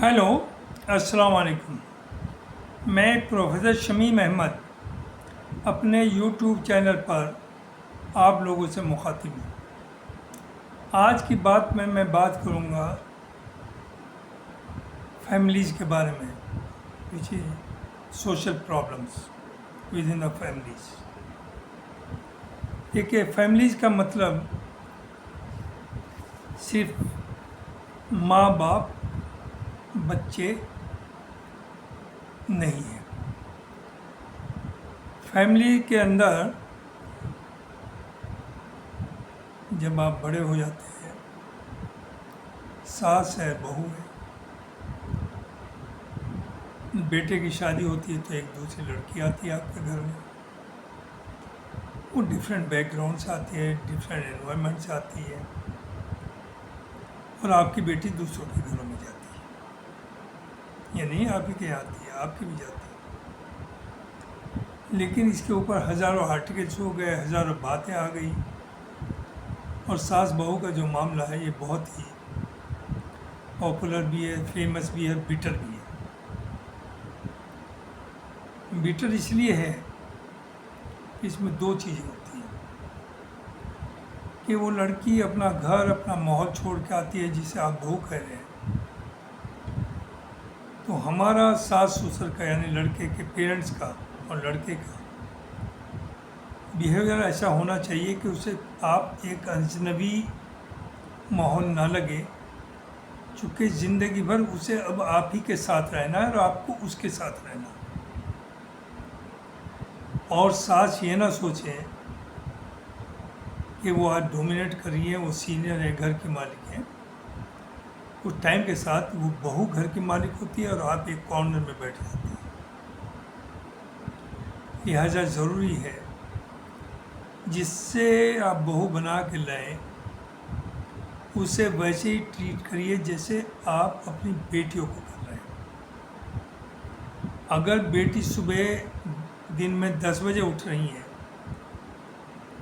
Hello, अस्सलाम वालेकुम। मैं प्रोफेसर शमीम अहमद अपने यूट्यूब चैनल पर आप लोगों से मुखातिब हूँ। आज की बात में मैं बात करूँगा फैमिलीज़ के बारे में, which is social problems with in the families. देखिए, फैमिलीज़ का मतलब सिर्फ माँ बाप बच्चे नहीं है। फैमिली के अंदर जब आप बड़े हो जाते हैं, सास है, बहू है, बेटे की शादी होती है तो एक दूसरी लड़की आती है आपके घर में। वो डिफरेंट बैकग्राउंड से आती है, डिफरेंट एनवायरनमेंट से आती है, और आपकी बेटी दूसरों के घरों में जाती है। ये नहीं आप ही के आती है, आपकी भी जाती है। लेकिन इसके ऊपर हज़ारों आर्टिकल्स हो गए, हज़ारों बातें आ गई, और सास बहू का जो मामला है ये बहुत ही पॉपुलर भी है, फेमस भी है, बिटर भी है। बिटर इसलिए है कि इसमें दो चीज़ें होती हैं कि वो लड़की अपना घर, अपना माहौल छोड़ के आती है, जिसे आप बहू कह रहे हैं। तो हमारा सास ससुर का, यानी लड़के के पेरेंट्स का और लड़के का बिहेवियर ऐसा होना चाहिए कि उसे आप एक अजनबी माहौल ना लगे, चूँकि ज़िंदगी भर उसे अब आप ही के साथ रहना है और आपको उसके साथ रहना है। और सास ये ना सोचें कि वो आज डोमिनेट कर रही है, वो सीनियर है, घर की मालिक है। उस टाइम के साथ वो बहू घर की मालिक होती है और आप एक कॉर्नर में बैठ जाते हैं। लिहाजा ज़रूरी है जिससे आप बहू बना के लाएं, उसे वैसे ही ट्रीट करिए जैसे आप अपनी बेटियों को कर रहे हैं। अगर बेटी सुबह दिन में 10 बजे उठ रही है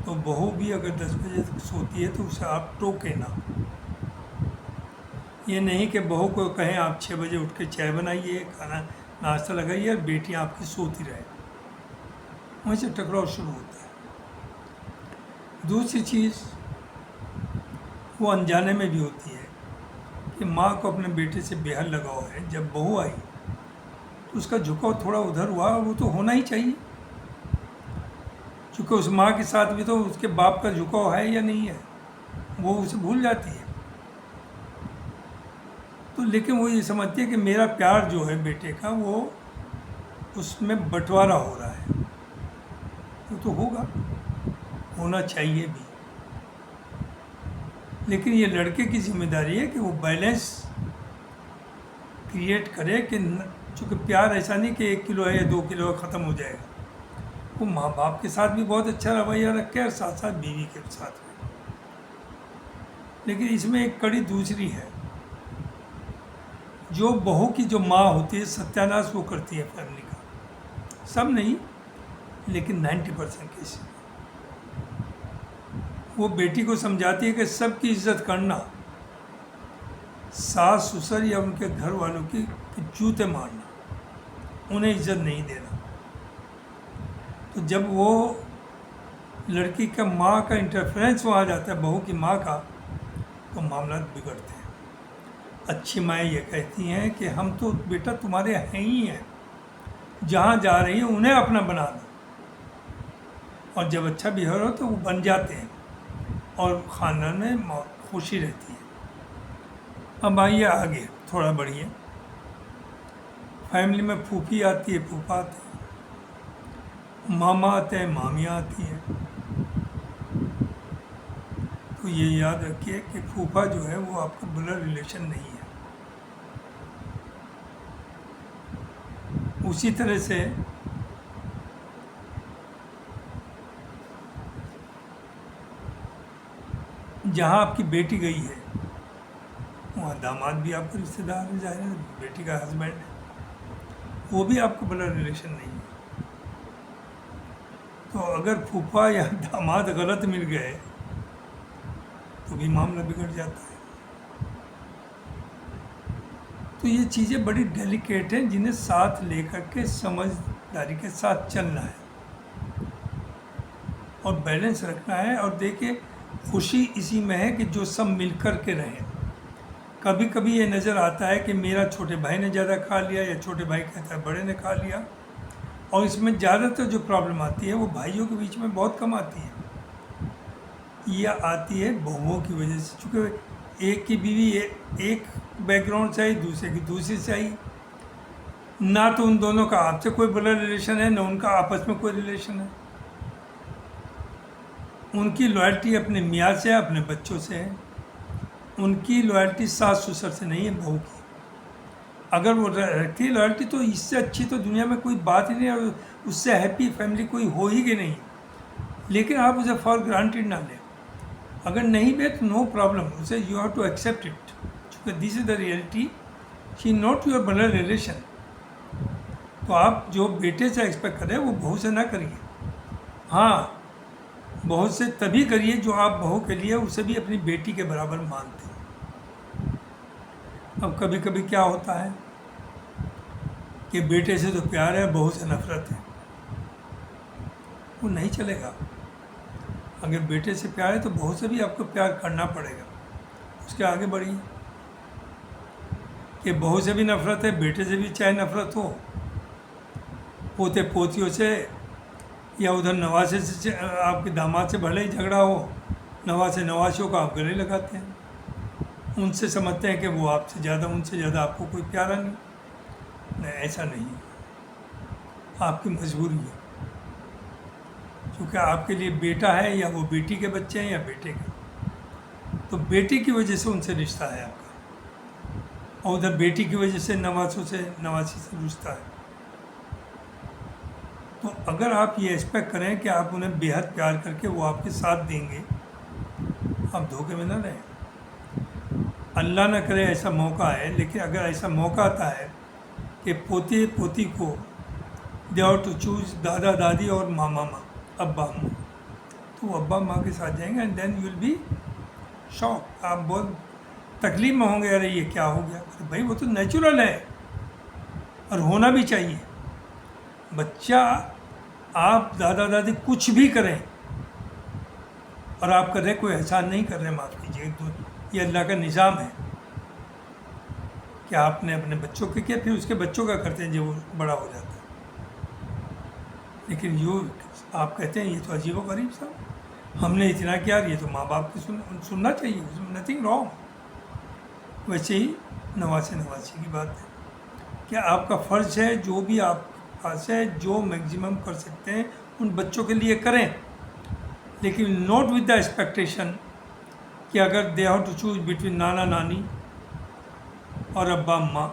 तो बहू भी अगर 10 बजे तक सोती है तो उसे आप टोके ना। ये नहीं कि बहू को कहें आप 6 बजे उठ के चाय बनाइए, खाना नाश्ता लगाइए, और बेटियाँ आपकी सोती रहे। वहीं से टकराव शुरू होता है। दूसरी चीज़ वो अनजाने में भी होती है कि माँ को अपने बेटे से बेहद लगाव है। जब बहू आई तो उसका झुकाव थोड़ा उधर हुआ, और वो तो होना ही चाहिए, क्योंकि उस माँ के साथ भी तो उसके बाप का झुकाव है या नहीं है, वो उसे भूल जाती है। तो लेकिन वो ये समझती है कि मेरा प्यार जो है बेटे का, वो उसमें बंटवारा हो रहा है। वो तो होगा, होना चाहिए भी, लेकिन ये लड़के की जिम्मेदारी है कि वो बैलेंस क्रिएट करे कि चूँकि प्यार ऐसा नहीं कि 1 किलो है या 2 किलो है ख़त्म हो जाएगा। वो माँ बाप के साथ भी बहुत अच्छा रवैया रखे और साथ साथ बीवी के साथ भी। लेकिन इसमें एक कड़ी दूसरी है, जो बहू की जो माँ होती है, सत्यानाश वो करती है फैमिली का। सब नहीं, लेकिन 90% केस वो बेटी को समझाती है कि सबकी इज्जत करना, सास ससुर या उनके घर वालों की जूते मारना, उन्हें इज्जत नहीं देना। तो जब वो लड़की का माँ का इंटरफेरेंस वहाँ जाता है, बहू की माँ का, तो मामला बिगड़ते हैं। अच्छी माएँ ये कहती हैं कि हम तो बेटा तुम्हारे हैं ही हैं, जहाँ जा रही हैं उन्हें अपना बना दो, और जब अच्छा बिहेवियर हो तो वो बन जाते हैं और ख़ानदान में खुशी रहती है। अब आइए आगे थोड़ा बढ़िए। फैमिली में फूफी आती है, फूफा आते हैं, मामा आते हैं, मामियाँ आती हैं। तो ये याद रखिए कि फूफा जो है वो आपका ब्लड रिलेशन नहीं है। उसी तरह से जहाँ आपकी बेटी गई है वहाँ दामाद भी आपका रिश्तेदार है, जाहिर है, बेटी का हस्बैंड है, वो भी आपका ब्लड रिलेशन नहीं है। तो अगर फूफा या दामाद गलत मिल गए तो भी मामला बिगड़ जाता है। तो ये चीज़ें बड़ी डेलिकेट हैं जिन्हें साथ लेकर के समझदारी के साथ चलना है और बैलेंस रखना है। और देखिए खुशी इसी में है कि जो सब मिल कर के रहें। कभी कभी ये नज़र आता है कि मेरा छोटे भाई ने ज़्यादा खा लिया या छोटे भाई कहता है बड़े ने खा लिया, और इसमें ज़्यादातर जो प्रॉब्लम आती है वो भाइयों के बीच में बहुत कम आती है। यह आती है बहुओं की वजह से, चूँकि एक की बीवी एक बैकग्राउंड से आई, दूसरे की दूसरी से आई, ना तो उन दोनों का आपसे कोई बड़ा रिलेशन है, ना उनका आपस में कोई रिलेशन है। उनकी लॉयल्टी अपने मियाँ से है, अपने बच्चों से है। उनकी लॉयल्टी सास ससुर से नहीं है, बहू की। अगर वो रखती है लॉयल्टी तो इससे अच्छी तो दुनिया में कोई बात ही नहीं है, और उससे हैप्पी फैमिली कोई हो ही कि नहीं। लेकिन आप उसे फॉर ग्रांटेड ना लें। अगर नहीं भी तो नो प्रॉब्लम, उसे you have to accept it, क्योंकि this is the reality, she not your blood relation. तो आप जो बेटे से एक्सपेक्ट करें वो बहू से ना करिए। हाँ, बहू से तभी करिए जो आप बहू के लिए उसे भी अपनी बेटी के बराबर मानते हैं। अब कभी कभी क्या होता है कि बेटे से तो प्यार है, बहू से नफरत है, वो नहीं चलेगा। अगर बेटे से प्यार है तो बहू से भी आपको प्यार करना पड़ेगा, उसके आगे बढ़िए। कि बहू से भी नफरत है, बेटे से भी चाहे नफरत हो, पोते पोतियों से या उधर नवासे से, आपके दामाद से भले ही झगड़ा हो, नवासे नवासियों को आप गले लगाते हैं, उनसे समझते हैं कि वो आपसे ज़्यादा, उनसे ज़्यादा आपको कोई प्यारा नहीं। ऐसा नहीं, आपकी मजबूरी है, क्योंकि आपके लिए बेटा है या वो बेटी के बच्चे हैं या बेटे के, तो बेटी की वजह से उनसे रिश्ता है आपका, और उधर बेटी की वजह से नवासों से, नवासी से रिश्ता है। तो अगर आप ये एक्सपेक्ट करें कि आप उन्हें बेहद प्यार करके वो आपके साथ देंगे, आप धोखे में ना रहें। अल्लाह ना करे ऐसा मौका है, लेकिन अगर ऐसा मौका आता है कि पोते पोती को दे हैव टू चूज दादा दादी और मामा माँ, अब्बा अम्मा, तो वो अब्बा माँ के साथ जाएंगे, and then you will be shock. आप बहुत तकलीफ में होंगे, अरे ये क्या हो गया। अरे भाई वो तो नेचुरल है और होना भी चाहिए। बच्चा, आप दादा दादी कुछ भी करें और आप कर रहे, कोई एहसान नहीं कर रहे, माफ़ कीजिए, ये अल्लाह का निज़ाम है कि आपने अपने बच्चों के किया, फिर उसके बच्चों का करते हैं जब वो बड़ा हो जाता है। लेकिन आप कहते हैं ये तो अजीब व गरीब सा, हमने इतना किया, ये तो माँ बाप की सुनना चाहिए, उसमें नथिंग रॉन्ग। वैसे ही नवासी की बात है, क्या आपका फ़र्ज़ है जो भी आप पास है, जो मैक्सिमम कर सकते हैं उन बच्चों के लिए करें, लेकिन नॉट विद द एक्सपेक्टेशन कि अगर they have to choose between नाना नानी और अब्बा अम्मा,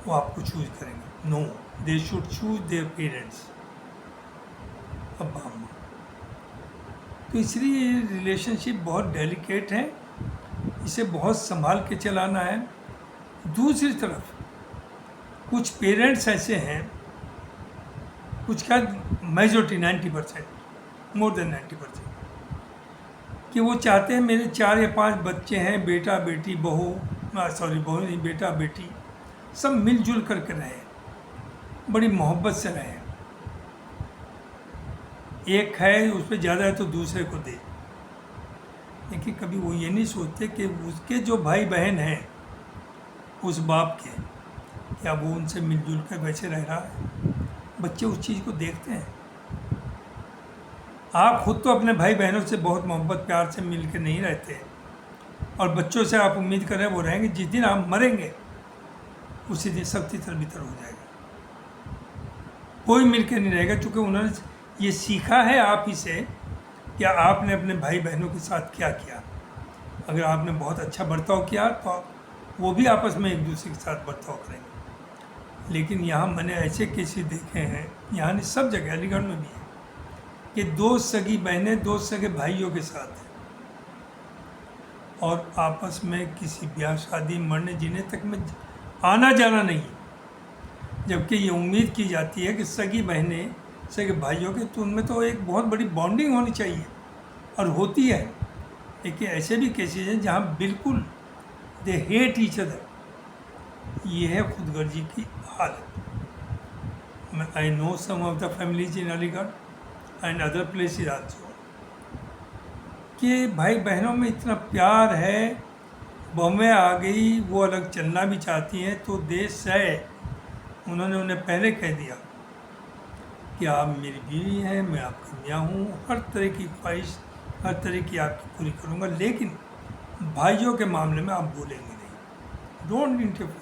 वो आपको चूज़ करेंगे। No, they should choose their parents, अब्बा अम्मा। तो इसलिए ये रिलेशनशिप बहुत डेलिकेट है, इसे बहुत संभाल के चलाना है। दूसरी तरफ कुछ पेरेंट्स ऐसे हैं, कुछ क्या मेजॉरिटी 90%, मोर देन 90%, कि वो चाहते हैं मेरे 4 या 5 बच्चे हैं, बेटा बेटी बहू, बहू नहीं, बेटा बेटी, सब मिलजुल करके रहें, बड़ी मोहब्बत से रहें। एक है उस पर ज़्यादा है तो दूसरे को दे। लेकिन कभी वो ये नहीं सोचते कि उसके जो भाई बहन हैं उस बाप के, क्या वो उनसे मिलजुल कर वैसे रह रहा है। बच्चे उस चीज़ को देखते हैं। आप खुद तो अपने भाई बहनों से बहुत मोहब्बत प्यार से मिल के नहीं रहते, और बच्चों से आप उम्मीद करें वो रहेंगे। जिस दिन आप मरेंगे उसी दिन सब तितर बितर हो जाएगा, कोई मिल के नहीं रहेगा, क्योंकि उन्होंने ये सीखा है आप ही से कि आपने अपने भाई बहनों के साथ क्या किया। अगर आपने बहुत अच्छा बर्ताव किया तो वो भी आपस में एक दूसरे के साथ बर्ताव करेंगे। लेकिन यहाँ मैंने ऐसे केसेस देखे हैं, यहाँ नहीं, सब जगह, अलीगढ़ में भी है, कि 2 सगी बहनें 2 सगे भाइयों के साथ हैं और आपस में किसी ब्याह शादी मरने जीने तक में आना जाना नहीं है। जबकि ये उम्मीद की जाती है कि सगी बहनें सगे भाइयों के, तो उनमें तो एक बहुत बड़ी बॉन्डिंग होनी चाहिए, और होती है। लेकिन ऐसे भी केसेस हैं जहाँ बिल्कुल दे हेट ईच अदर, ये है खुदगर्जी की हालत। I know some of the families in Aligarh and other places also कि भाई बहनों में इतना प्यार है, बहनें आ गई वो अलग चलना भी चाहती हैं तो देश है, उन्होंने उन्हें पहले कह दिया कि आप मेरी बीवी हैं, मैं आपका मियाँ हूँ, हर तरह की ख्वाहिश, हर तरह की आपकी पूरी करूँगा, लेकिन भाइयों के मामले में आप बोलेंगे नहीं, डोंट इंटरफेयर।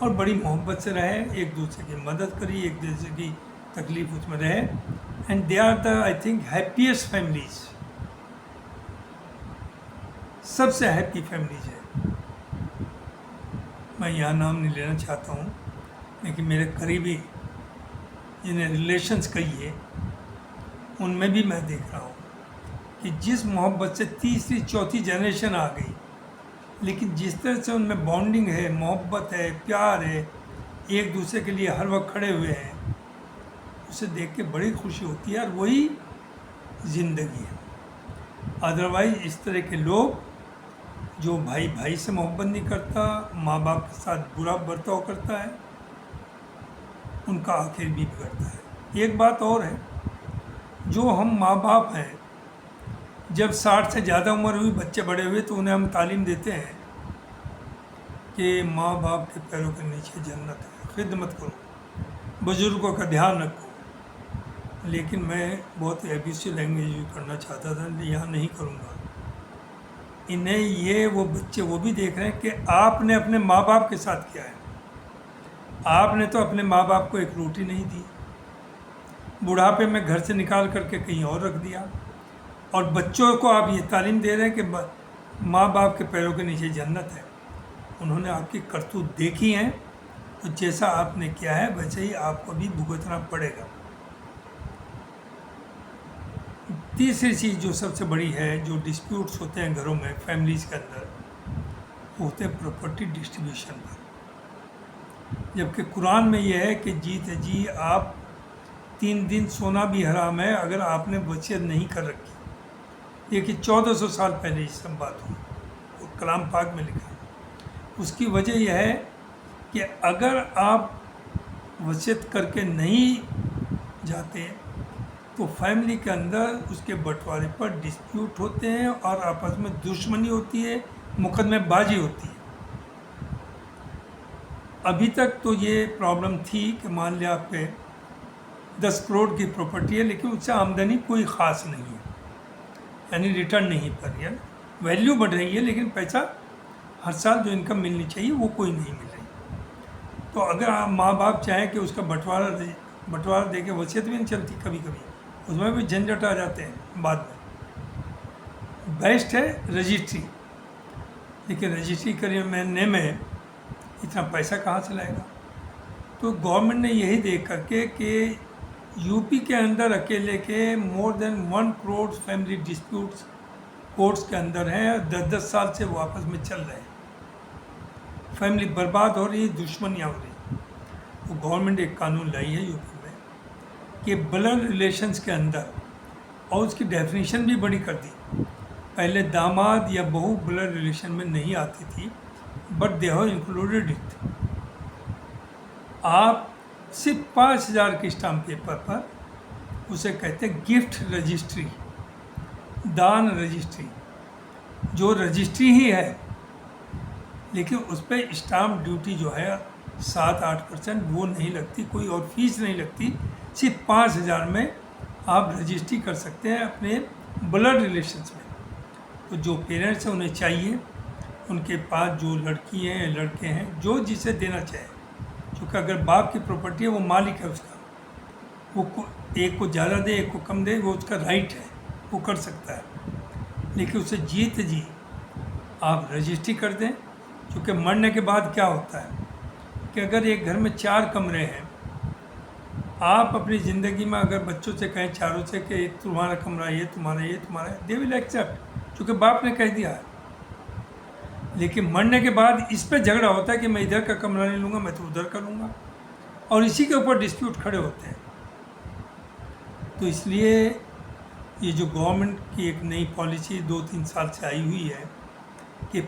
और बड़ी मोहब्बत से रहे, एक दूसरे की मदद करी, एक दूसरे की तकलीफ उसमें रहे, and they are the I think happiest families, सबसे हैप्पी फैमिलीज है। मैं यहाँ नाम नहीं लेना चाहता हूँ, लेकिन मेरे करीबी जिन्हें रिलेशंस कहिए उनमें भी मैं देख रहा हूँ कि जिस मोहब्बत से तीसरी चौथी जनरेशन आ गई, लेकिन जिस तरह से उनमें बॉन्डिंग है, मोहब्बत है, प्यार है, एक दूसरे के लिए हर वक्त खड़े हुए हैं, उसे देख के बड़ी खुशी होती है और वही ज़िंदगी है। अदरवाइज इस तरह के लोग जो भाई भाई से मोहब्बत नहीं करता, माँ बाप के साथ बुरा बर्ताव करता है, उनका आखिर भी बिगड़ता है। एक बात और है, जो हम माँ बाप हैं, जब 60 से ज़्यादा उम्र हुई, बच्चे बड़े हुए, तो उन्हें हम तालीम देते हैं कि माँ बाप के पैरों के नीचे जन्नत है, खिदमत करो, बुज़ुर्गों का ध्यान रखो। लेकिन मैं बहुत एब्यूसिव लैंग्वेज यूज करना चाहता था, यहाँ नहीं करूँगा। इन्हें ये वो बच्चे वो भी देख रहे हैं कि आपने अपने माँ बाप के साथ किया है। आपने तो अपने माँ बाप को एक रोटी नहीं दी, बुढ़ापे में घर से निकाल करके कहीं और रख दिया, और बच्चों को आप ये तालीम दे रहे हैं कि माँ बाप के पैरों के नीचे जन्नत है। उन्होंने आपकी करतूत देखी है, तो जैसा आपने किया है वैसे ही आपको भी भुगतना पड़ेगा। तीसरी चीज़ जो सबसे बड़ी है, जो डिस्प्यूट्स होते हैं घरों में, फैमिलीज़ के अंदर, वो होते हैं प्रॉपर्टी डिस्ट्रीब्यूशन पर। जबकि कुरान में यह है कि जीते जी आप 3 दिन सोना भी हराम है अगर आपने वसीयत नहीं कर रखी। ये कि 1400 साल पहले ये सब बात हुई और कलाम पाक में लिखा है। उसकी वजह यह है कि अगर आप वसीयत करके नहीं जाते तो फैमिली के अंदर उसके बंटवारे पर डिस्प्यूट होते हैं और आपस में दुश्मनी होती है, मुकदमेबाजी होती है। अभी तक तो ये प्रॉब्लम थी कि मान लिया आप पे 10 करोड़ की प्रॉपर्टी है, लेकिन उससे आमदनी कोई ख़ास नहीं है, यानी रिटर्न नहीं पड़ रही है, वैल्यू बढ़ रही है, लेकिन पैसा हर साल जो इनकम मिलनी चाहिए वो कोई नहीं मिल रही। तो अगर आप माँ बाप चाहें कि उसका बंटवारा दे के वसीयत भी नहीं चलती, कभी कभी उसमें भी झंझट आ जाते हैं बाद में। बेस्ट है रजिस्ट्री, लेकिन रजिस्ट्री करने में इतना पैसा कहाँ से लाएगा? तो गवर्नमेंट ने यही देख करके कि यूपी के अंदर अकेले के more than 1 crore family disputes courts के अंदर हैं, 10-10 साल से वो आपस में चल रहे हैं, फैमिली बर्बाद हो रही है, दुश्मनियाँ हो रही हैं। तो गवर्नमेंट एक कानून लाई है यूपी में कि ब्लड रिलेशंस के अंदर, और उसकी डेफिनेशन भी बड़ी कर दी। पहले दामाद या बहू ब्लड रिलेशन में नहीं आती थी, but they have included it. आप सिर्फ 5000 के स्टाम्प पेपर पर उसे कहते हैं गिफ्ट रजिस्ट्री, दान रजिस्ट्री, जो रजिस्ट्री ही है, लेकिन उस पर स्टाम्प ड्यूटी जो है 7-8% वो नहीं लगती, कोई और फीस नहीं लगती। सिर्फ 5000 में आप रजिस्ट्री कर सकते हैं अपने ब्लड रिलेशंस में। तो जो पेरेंट्स हैं उन्हें चाहिए, उनके पास जो लड़की हैं या लड़के हैं, जो जिसे देना चाहे, क्योंकि अगर बाप की प्रॉपर्टी है वो मालिक है उसका, वो एक को ज़्यादा दे एक को कम दे, वो उसका राइट है, वो कर सकता है। लेकिन उसे जीत जी आप रजिस्ट्री कर दें, क्योंकि मरने के बाद क्या होता है कि अगर एक घर में 4 कमरे हैं, आप अपनी ज़िंदगी में अगर बच्चों से कहें चारों से कि तुम्हारा कमरा ये तुम्हारा ये तुम्हारा, दे विल एक्सेप्ट, क्योंकि बाप ने कह दिया है। लेकिन मरने के बाद इस पे झगड़ा होता है कि मैं इधर का कमरा नहीं लूँगा, मैं तो उधर का लूँगा, और इसी के ऊपर डिस्प्यूट खड़े होते हैं। तो इसलिए ये जो गवर्नमेंट की एक नई पॉलिसी 2-3 साल से आई हुई है कि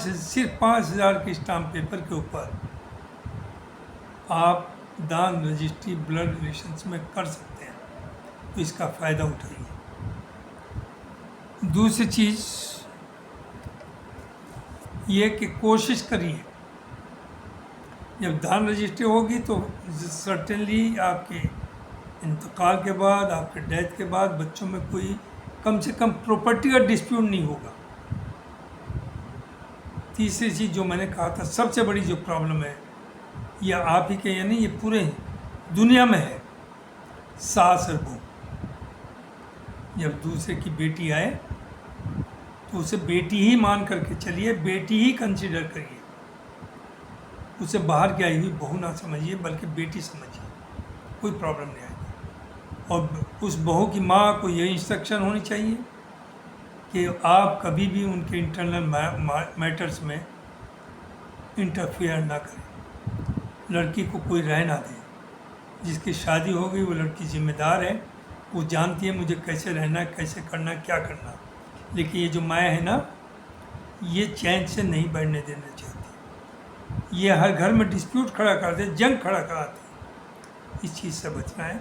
सिर्फ 5,000 के स्टाम्प पेपर के ऊपर आप दान रजिस्ट्री ब्लड रिलेशंस में कर सकते हैं, तो इसका फ़ायदा उठाइए। दूसरी चीज़ ये कि कोशिश करिए, जब दान रजिस्ट्री होगी तो सर्टेनली आपके इंतकाल के बाद, आपके डेथ के बाद बच्चों में कोई कम से कम प्रॉपर्टी का डिस्प्यूट नहीं होगा। तीसरी चीज़ जो मैंने कहा था, सबसे बड़ी जो प्रॉब्लम है, यह आप ही के या नहीं, ये पूरे दुनिया में है, सास और बहू। जब दूसरे की बेटी आए तो उसे बेटी ही मान करके चलिए, बेटी ही कंसिडर करिए, उसे बाहर की आई हुई बहू ना समझिए, बल्कि बेटी समझिए, कोई प्रॉब्लम नहीं आएगी। और उस बहू की माँ को यही इंस्ट्रक्शन होनी चाहिए कि आप कभी भी उनके इंटरनल मैटर्स में इंटरफेयर ना करें, लड़की को कोई रह ना दे। जिसकी शादी हो गई वो लड़की जिम्मेदार है, वो जानती है मुझे कैसे रहना है, कैसे करना है, क्या करना। लेकिन ये जो माया है ना, ये चैन से नहीं बैठने देना चाहती, ये हर घर में डिस्प्यूट खड़ा कर दे, जंग खड़ा कराती। इस चीज़ से बचना है।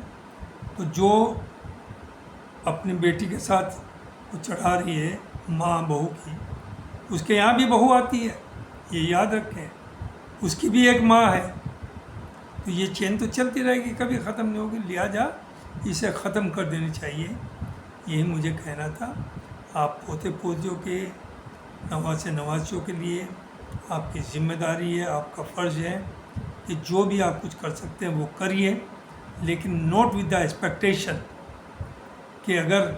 तो जो अपनी बेटी के साथ वो चढ़ा रही है माँ बहू की, उसके यहाँ भी बहू आती है, ये याद रखें, उसकी भी एक माँ है। तो ये चेन तो चलती रहेगी, कभी ख़त्म नहीं होगी, लिहाजा इसे ख़त्म कर देनी चाहिए। यही मुझे कहना था। आप पोते पोतियों के, नवासे नवासियों के लिए आपकी ज़िम्मेदारी है, आपका फ़र्ज़ है कि जो भी आप कुछ कर सकते हैं वो करिए, लेकिन नॉट विद द एक्सपेक्टेशन कि अगर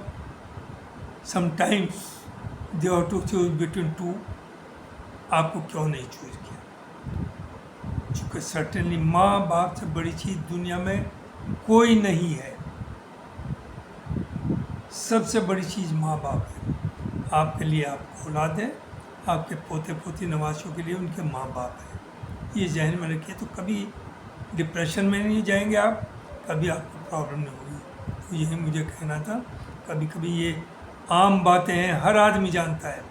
sometimes they have to choose between two, आपको क्यों नहीं चूज किया। चूँकि सर्टेनली माँ बाप से बड़ी चीज़ दुनिया में कोई नहीं है, सबसे बड़ी चीज़ माँ बाप है। आपके लिए आपको औलाद है, आपके पोते पोती नवासियों के लिए उनके माँ बाप है। ये जहन में रखिए, तो कभी डिप्रेशन में नहीं जाएंगे आप, कभी आपको प्रॉब्लम नहीं होगी। तो यही मुझे कहना था। कभी कभी ये आम बातें हैं, हर आदमी जानता है,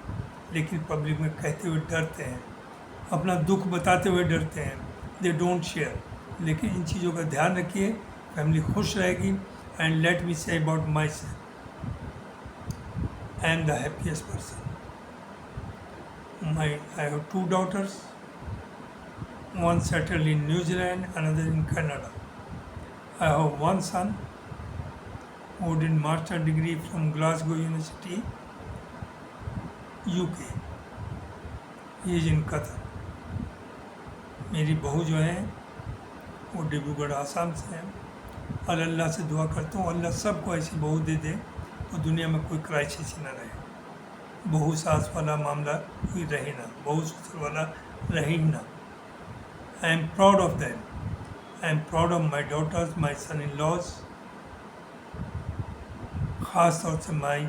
लेकिन पब्लिक में कहते हुए डरते हैं, अपना दुख बताते हुए डरते हैं, दे डोंट शेयर। लेकिन इन चीज़ों का ध्यान रखिए, फैमिली खुश रहेगी। And let me say about my self, I am the happiest person. I have 2 daughters, one settled in New Zealand, another in Canada. I have one son who did master degree from Glasgow University, UK. He is in Qatar. मेरी बहू जो है वो डिब्रूगढ़ आसाम से है, और अल्लाह से दुआ करता हूँ अल्लाह सबको ऐसी बहू दे दे तो दुनिया में कोई क्राइसिस ही ना रहे, बहू सास वाला मामला कोई रहे ना, बहू ससुर वाला रहे ही ना। I am proud of them, I am proud of my daughters, my son in laws, ख़ास तौर से my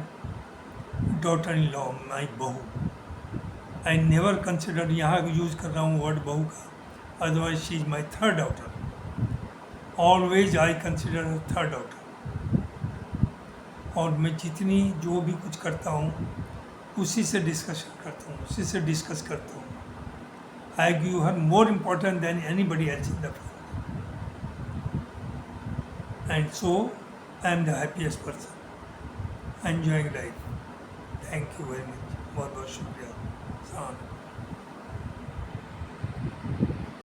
daughter in law, my बहू। आई नेवर कंसिडर, यहाँ यूज़ कर रहा हूँ वर्ड बहू का, otherwise she is my third daughter. Always I consider her third daughter. और मैं जितनी जो भी कुछ करता हूँ उसी से डिस्कशन करता हूँ, उसी से डिस्कस करता हूँ। I give her more important then anybody else in the family, and so I am the happiest person enjoying life. Thank you very much, बहुत बहुत शुक्रिया।